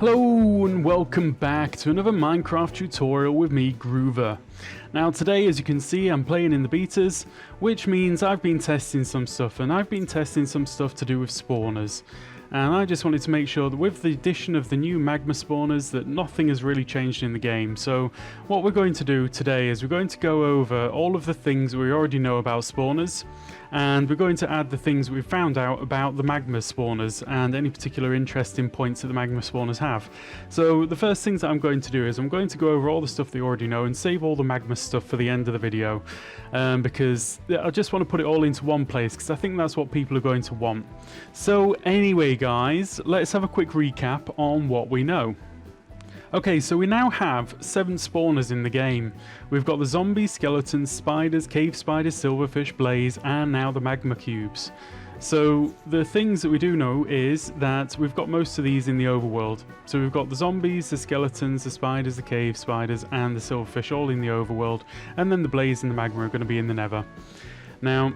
Hello and welcome back to another Minecraft tutorial with me, Groover. Now today, as you can see, I'm playing in the betas, which means I've been testing some stuff, and I've been testing some stuff to do with spawners. And I just wanted to make sure that with the addition of the new magma spawners that nothing has really changed in the game. So what we're going to do today is we're going to go over all of the things we already know about spawners, and we're going to add the things we've found out about the magma spawners and any particular interesting points that the magma spawners have. So the first things that I'm going to do is I'm going to go over all the stuff that you already know and save all the magma stuff for the end of the video, because I just want to put it all into one place because I think that's what people are going to want. So anyway guys, let's have a quick recap on what we know. Okay, so we now have 7 spawners in the game. We've got the zombies, skeletons, spiders, cave spiders, silverfish, blaze, and now the magma cubes. So the things that we do know is that we've got most of these in the overworld. So we've got the zombies, the skeletons, the spiders, the cave spiders, and the silverfish all in the overworld. And then the blaze and the magma are going to be in the nether. Now,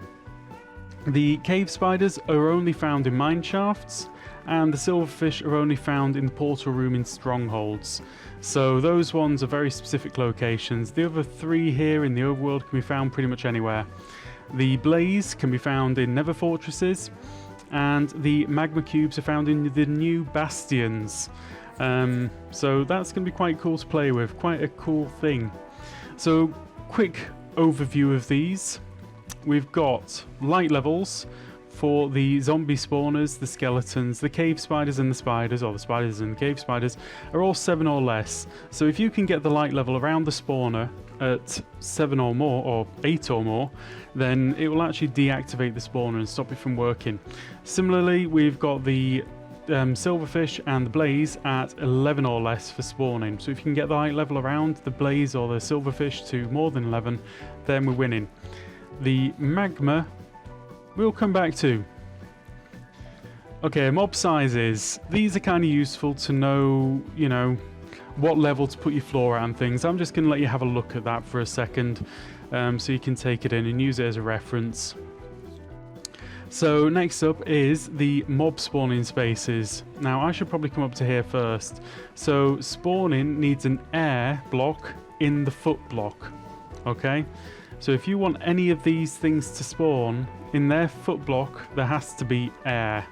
the cave spiders are only found in mine shafts, and the silverfish are only found in the portal room in strongholds. So those ones are very specific locations. The other 3 here in the overworld can be found pretty much anywhere. The blaze can be found in nether fortresses, and the magma cubes are found in the new Bastions. So that's going to be quite cool to play with, quite a cool thing. So quick overview of these. We've got light levels for the zombie spawners, the skeletons, the cave spiders and the spiders, or the spiders and the cave spiders, are all 7 or less. So if you can get the light level around the spawner at 7 or more, or 8 or more, then it will actually deactivate the spawner and stop it from working. Similarly, we've got the silverfish and the blaze at 11 or less for spawning. So if you can get the light level around the blaze or the silverfish to more than 11, then we're winning. The magma we'll come back to. Okay, mob sizes. These are kind of useful to know, you know, what level to put your floor at and things. I'm just going to let you have a look at that for a second, so you can take it in and use it as a reference. So next up is the mob spawning spaces. Now I should probably come up to here first. So spawning needs an air block in the foot block. Okay, so if you want any of these things to spawn in their foot block, there has to be air.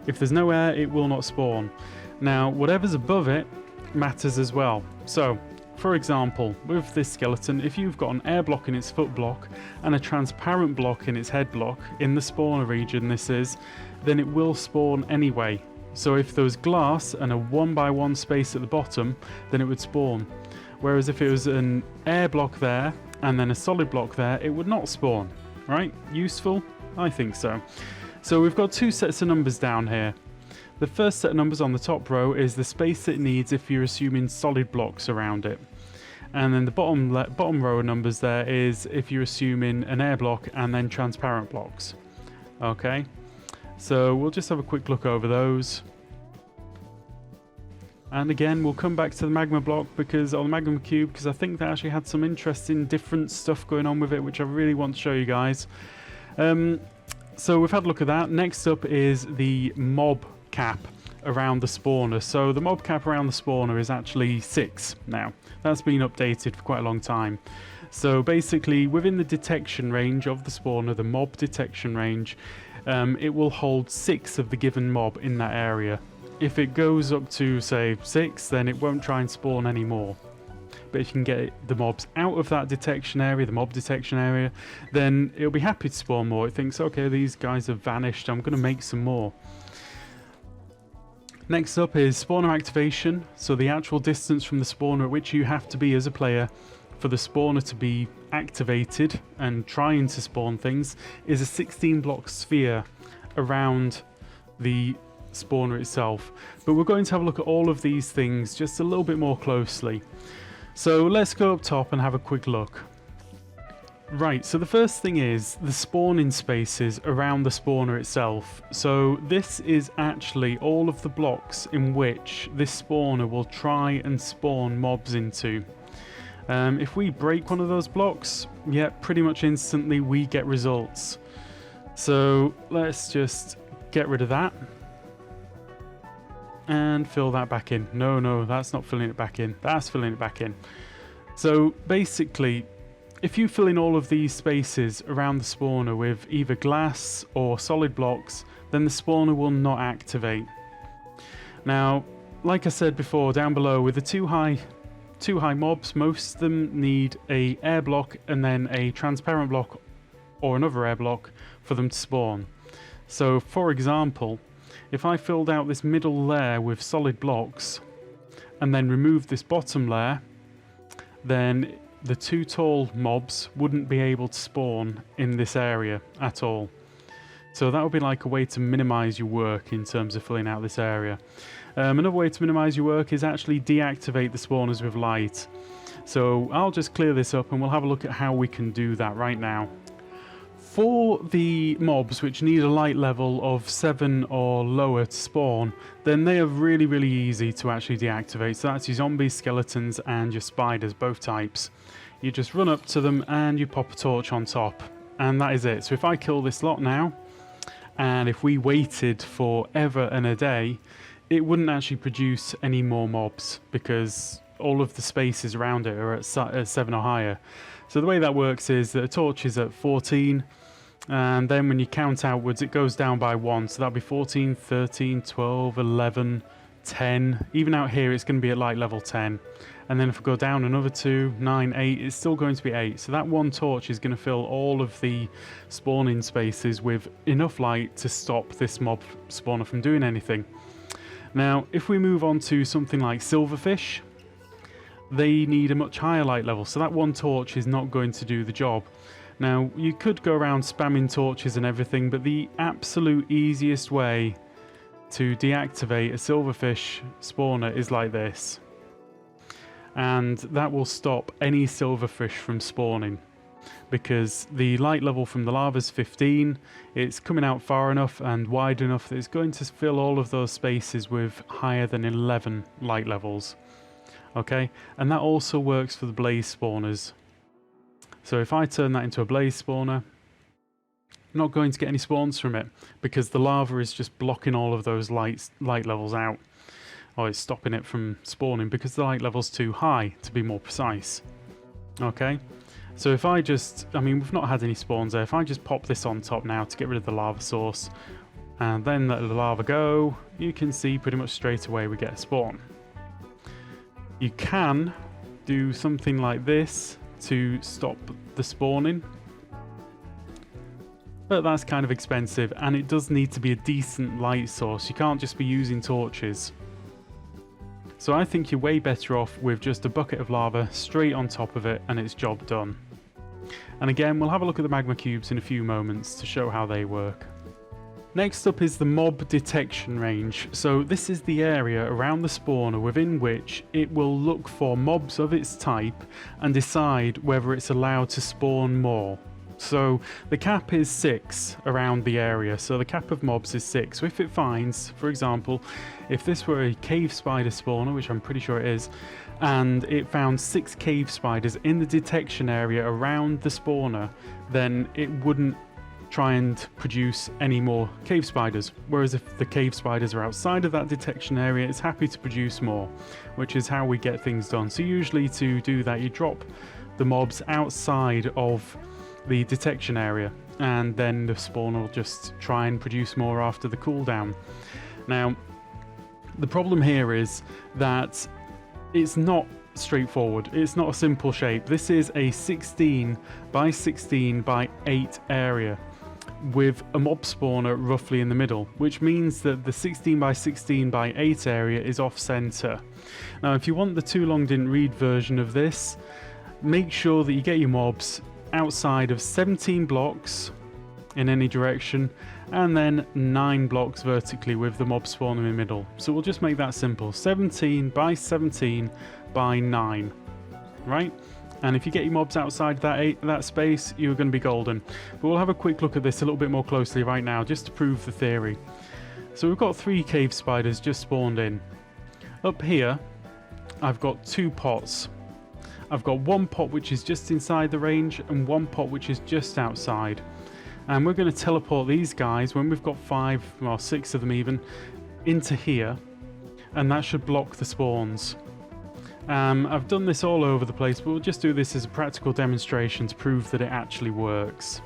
If there's no air, it will not spawn. Now, whatever's above it matters as well. So, for example, with this skeleton, if you've got an air block in its foot block and a transparent block in its head block, in the spawner region this is, then it will spawn anyway. So if there was glass and a 1x1 space at the bottom, then it would spawn. Whereas if it was an air block there and then a solid block there, it would not spawn. Right? Useful? I think so. So we've got 2 sets of numbers down here. The first set of numbers on the top row is the space it needs if you're assuming solid blocks around it. And then the bottom row of numbers there is if you're assuming an air block and then transparent blocks. Okay? So we'll just have a quick look over those. And again, we'll come back to the magma block because, or the magma cube, because I think they actually had some interesting different stuff going on with it, which I really want to show you guys. So we've had a look at that. Next up is the mob cap around the spawner. So the mob cap around the spawner is actually 6 now. That's been updated for quite a long time. So basically, within the detection range of the spawner, the mob detection range, it will hold 6 of the given mob in that area. If it goes up to, say, 6, then it won't try and spawn anymore. But if you can get the mobs out of that detection area, the mob detection area, then it'll be happy to spawn more. It thinks, okay, these guys have vanished, I'm going to make some more. Next up is spawner activation. So the actual distance from the spawner at which you have to be as a player for the spawner to be activated and trying to spawn things is a 16 block sphere around the spawner itself. But we're going to have a look at all of these things just a little bit more closely. So let's go up top and have a quick look. Right, so the first thing is the spawning spaces around the spawner itself. So this is actually all of the blocks in which this spawner will try and spawn mobs into. If we break one of those blocks, yeah, pretty much instantly we get results. So let's just get rid of that. and fill that back in. No, that's not filling it back in. That's filling it back in. So basically, if you fill in all of these spaces around the spawner with either glass or solid blocks, then the spawner will not activate. Now, like I said before, down below, with the two high mobs, most of them need a air block and then a transparent block or another air block for them to spawn. So, for example, if I filled out this middle layer with solid blocks and then removed this bottom layer, then the two tall mobs wouldn't be able to spawn in this area at all. So that would be like a way to minimize your work in terms of filling out this area. Another way to minimize your work is actually deactivate the spawners with light. So I'll just clear this up and we'll have a look at how we can do that right now. For the mobs which need a light level of 7 or lower to spawn, then they are really easy to actually deactivate. So that's your zombies, skeletons and your spiders, both types. You just run up to them and you pop a torch on top, and that is it. So if I kill this lot now, and if we waited forever and a day, it wouldn't actually produce any more mobs because all of the spaces around it are at 7 or higher. So the way that works is that a torch is at 14, and then when you count outwards it goes down by 1, so that'll be 14, 13, 12, 11, 10. Even out here it's going to be at light level 10. And then if we go down another 2, 9, 8, it's still going to be 8. So that one torch is going to fill all of the spawning spaces with enough light to stop this mob spawner from doing anything. Now, if we move on to something like silverfish, they need a much higher light level. So that one torch is not going to do the job. Now, you could go around spamming torches and everything, but the absolute easiest way to deactivate a silverfish spawner is like this. And that will stop any silverfish from spawning, because the light level from the lava is 15. It's coming out far enough and wide enough that it's going to fill all of those spaces with higher than 11 light levels. Okay, and that also works for the blaze spawners. So if I turn that into a blaze spawner, I'm not going to get any spawns from it because the lava is just blocking all of those light levels out. Or it's stopping it from spawning because the light level's too high, to be more precise. Okay, so if I just, I mean, we've not had any spawns there. If I just pop this on top now to get rid of the lava source and then let the lava go, you can see pretty much straight away we get a spawn. You can do something like this to stop the spawning, but that's kind of expensive and it does need to be a decent light source. You can't just be using torches. So I think you're way better off with just a bucket of lava straight on top of it and it's job done. And again, we'll have a look at the magma cubes in a few moments to show how they work. Next up is the mob detection range. So this is the area around the spawner within which it will look for mobs of its type and decide whether it's allowed to spawn more. So the cap is 6 around the area, so the cap of mobs is 6. So if it finds, for example, if this were a cave spider spawner, which I'm pretty sure it is, and it found 6 cave spiders in the detection area around the spawner, then it wouldn't try and produce any more cave spiders. Whereas if the cave spiders are outside of that detection area, it's happy to produce more, which is how we get things done. So usually to do that, you drop the mobs outside of the detection area and then the spawner will just try and produce more after the cooldown. Now, the problem here is that it's not straightforward. It's not a simple shape. This is a 16 by 16 by 8 area with a mob spawner roughly in the middle, which means that the 16 by 16 by 8 area is off center. Now, if you want the too long didn't read version of this, make sure that you get your mobs outside of 17 blocks in any direction and then 9 blocks vertically with the mob spawner in the middle. So we'll just make that simple, 17 by 17 by 9, right? And if you get your mobs outside that space, you're going to be golden. But we'll have a quick look at this a little bit more closely right now just to prove the theory. So we've got 3 cave spiders just spawned in. Up here I've got 2 pots. I've got 1 pot which is just inside the range and 1 pot which is just outside. And we're going to teleport these guys when we've got 5 or 6 of them even into here. and that should block the spawns. I've done this all over the place, but we'll just do this as a practical demonstration to prove that it actually works.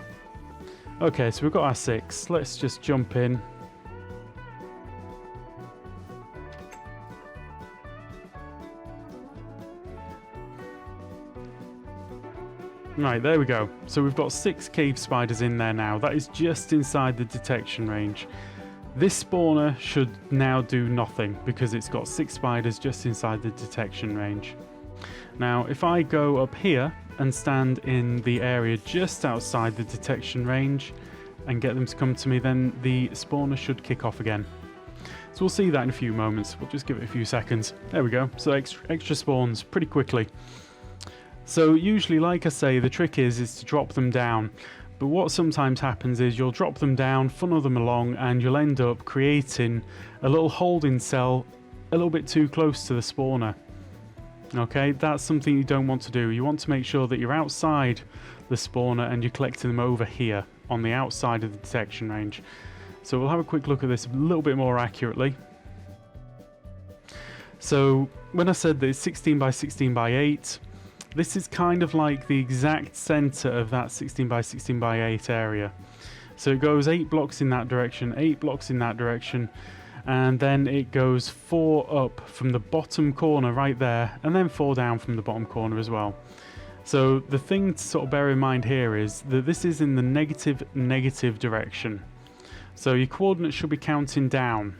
Okay, so we've got our 6. Let's just jump in. Right, there we go. So we've got 6 cave spiders in there now. That is just inside the detection range. This spawner should now do nothing because it's got 6 spiders just inside the detection range. Now, if I go up here and stand in the area just outside the detection range and get them to come to me, then the spawner should kick off again. So we'll see that in a few moments. We'll just give it a few seconds. There we go. So extra spawns pretty quickly. So usually, like I say, the trick is to drop them down. But what sometimes happens is you'll drop them down, funnel them along, and you'll end up creating a little holding cell a little bit too close to the spawner. Okay, that's something you don't want to do. You want to make sure that you're outside the spawner and you're collecting them over here on the outside of the detection range. So we'll have a quick look at this a little bit more accurately. So when I said that it's 16 by 16 by 8, this is kind of like the exact center of that 16 by 16 by 8 area. So it goes 8 blocks in that direction, 8 blocks in that direction, and then it goes 4 up from the bottom corner right there, and then 4 down from the bottom corner as well. So the thing to sort of bear in mind here is that this is in the negative direction. So your coordinates should be counting down.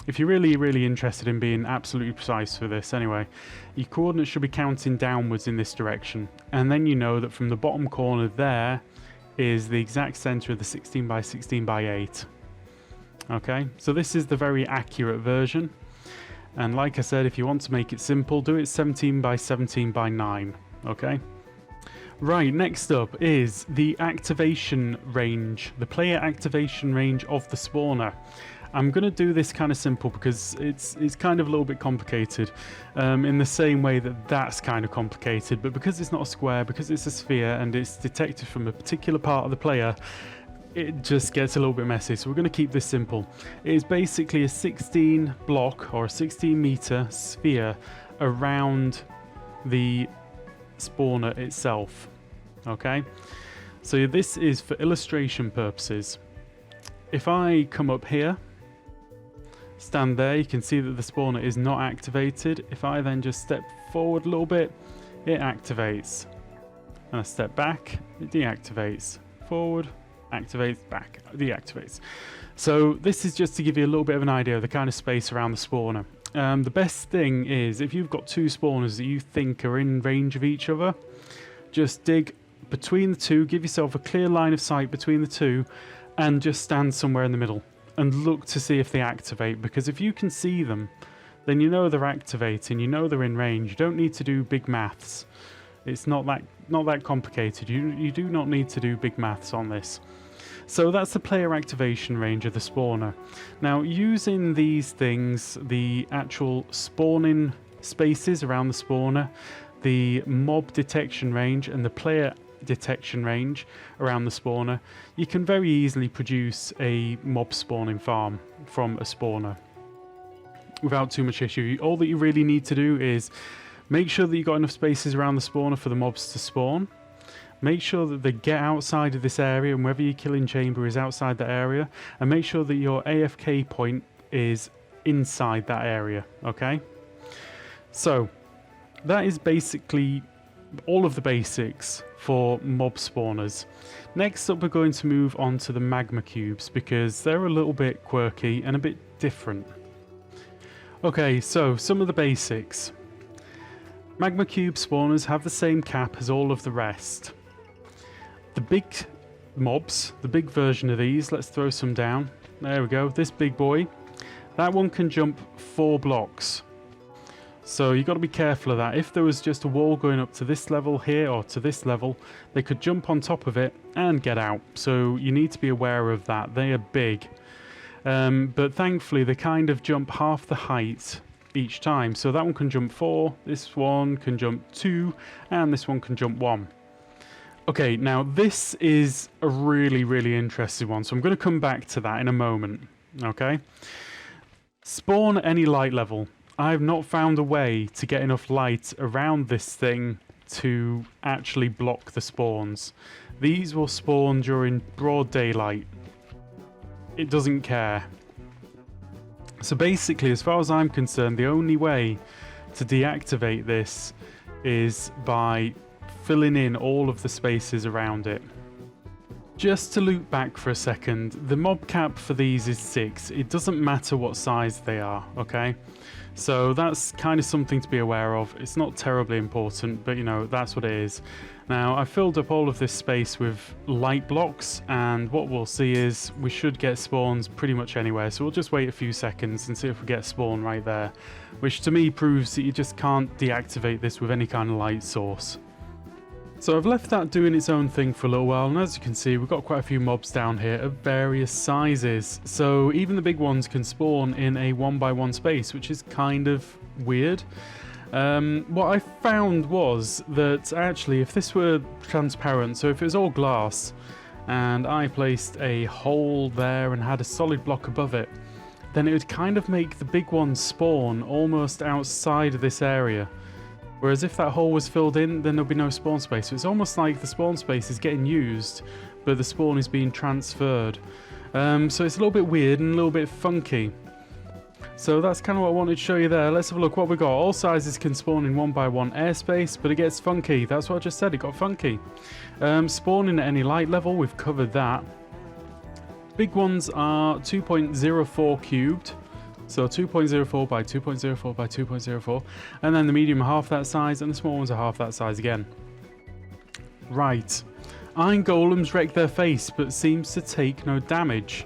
If you're really interested in being absolutely precise for this anyway, your coordinates should be counting downwards in this direction. And then you know that from the bottom corner there is the exact center of the 16 by 16 by 8. Okay, so this is the very accurate version. And like I said, if you want to make it simple, do it 17 by 17 by 9. Okay. Right, next up is the activation range, the player activation range of the spawner. I'm going to do this kind of simple because it's kind of a little bit complicated, in the same way that that's kind of complicated, but because it's not a square, because it's a sphere and it's detected from a particular part of the player, it just gets a little bit messy. So we're going to keep this simple. It is basically a 16 block or a 16 meter sphere around the spawner itself. Okay, so this is for illustration purposes. If I come up here, stand there, you can see that the spawner is not activated. If I then just step forward a little bit, it activates. And I step back, it deactivates. Forward, activates, back, deactivates. So this is just to give you a little bit of an idea of the kind of space around the spawner. The best thing is if you've got 2 spawners that you think are in range of each other, just dig between the 2, give yourself a clear line of sight between the 2, and just stand somewhere in the middle and look to see if they activate, because if you can see them, then you know they're activating, you know they're in range. You don't need to do big maths. It's not that complicated. You do not need to do big maths on this. So that's the player activation range of the spawner. Now, using these things, the actual spawning spaces around the spawner, the mob detection range and the player detection range around the spawner, you can very easily produce a mob spawning farm from a spawner without too much issue. All that you really need to do is make sure that you've got enough spaces around the spawner for the mobs to spawn. Make sure that they get outside of this area, and whether your killing chamber is outside that area, and make sure that your AFK point is inside that area. Okay, so that is basically all of the basics for mob spawners. Next up, we're going to move on to the magma cubes because they're a little bit quirky and a bit different. Okay, so some of the basics. Magma cube spawners have the same cap as all of the rest. The big mobs, the big version of these, let's throw some down. There we go, this big boy. That one can jump 4 blocks. So you've got to be careful of that. If there was just a wall going up to this level here or to this level, they could jump on top of it and get out. So you need to be aware of that. They are big. But thankfully they kind of jump half the height each time. So that one can jump 4, this one can jump 2, and this one can jump 1. Okay, now this is a really interesting one. So I'm going to come back to that in a moment. Okay. Spawn at any light level. I have not found a way to get enough light around this thing to actually block the spawns. These will spawn during broad daylight. It doesn't care. So basically, as far as I'm concerned, the only way to deactivate this is by filling in all of the spaces around it. Just to loop back for a second, the mob cap for these is 6. It doesn't matter what size they are, okay? So that's kind of something to be aware of. It's not terribly important, but you know, that's what it is. Now, I filled up all of this space with light blocks, and what we'll see is we should get spawns pretty much anywhere. So we'll just wait a few seconds and see if we get a spawn right there, which to me proves that you just can't deactivate this with any kind of light source. So I've left that doing its own thing for a little while, and as you can see, we've got quite a few mobs down here of various sizes. So even the big ones can spawn in a 1x1 space, which is kind of weird. What I found was that actually if this were transparent, so if it was all glass, and I placed a hole there and had a solid block above it, then it would kind of make the big ones spawn almost outside of this area. Whereas if that hole was filled in, then there'll be no spawn space. So it's almost like the spawn space is getting used, but the spawn is being transferred. So it's a little bit weird and a little bit funky. So that's kind of what I wanted to show you there. Let's have a look what we got. All sizes can spawn in 1x1 airspace, but it gets funky. That's what I just said, it got funky. Spawning at any light level, we've covered that. Big ones are 2.04 cubed. So 2.04 by 2.04 by 2.04, and then the medium are half that size, and the small ones are half that size again. Right, iron golems wreck their face, but seems to take no damage.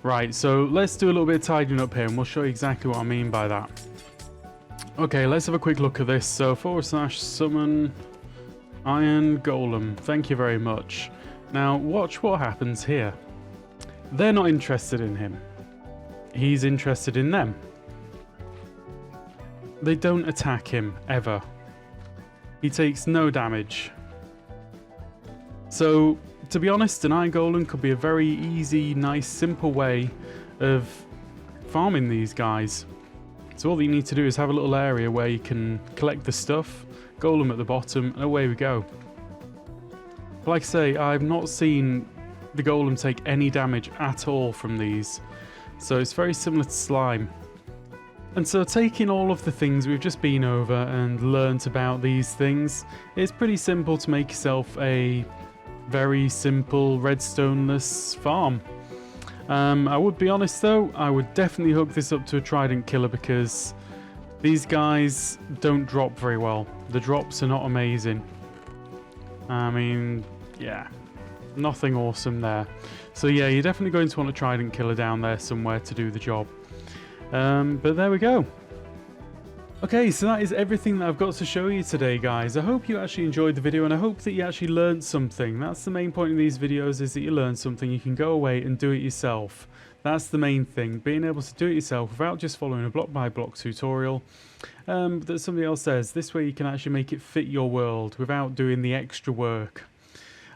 Right, so let's do a little bit of tidying up here, and we'll show you exactly what I mean by that. Okay, let's have a quick look at this. So / summon iron golem. Thank you very much. Now watch what happens here. They're not interested in him. He's interested in them. They don't attack him, ever. He takes no damage. So, to be honest, an iron golem could be a very easy, nice, simple way of farming these guys. So all that you need to do is have a little area where you can collect the stuff, golem at the bottom, and away we go. But like I say, I've not seen the golem take any damage at all from these. So it's very similar to slime. And so taking all of the things we've just been over and learnt about these things, it's pretty simple to make yourself a very simple redstone-less farm. I would be honest though, I would definitely hook this up to a trident killer because these guys don't drop very well. The drops are not amazing. I mean, yeah. Nothing awesome there. So yeah, you're definitely going to want a trident killer down there somewhere to do the job. But there we go. Okay, so that is everything that I've got to show you today, guys. I hope you actually enjoyed the video, and I hope that you actually learned something. That's the main point of these videos, is that you learn something. You can go away and do it yourself. That's the main thing, being able to do it yourself without just following a block-by-block tutorial that somebody else says. This way you can actually make it fit your world without doing the extra work.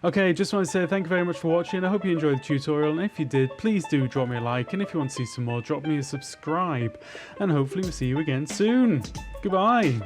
Okay, just want to say thank you very much for watching. I hope you enjoyed the tutorial, and if you did, please do drop me a like, and if you want to see some more, drop me a subscribe, and hopefully we'll see you again soon. Goodbye!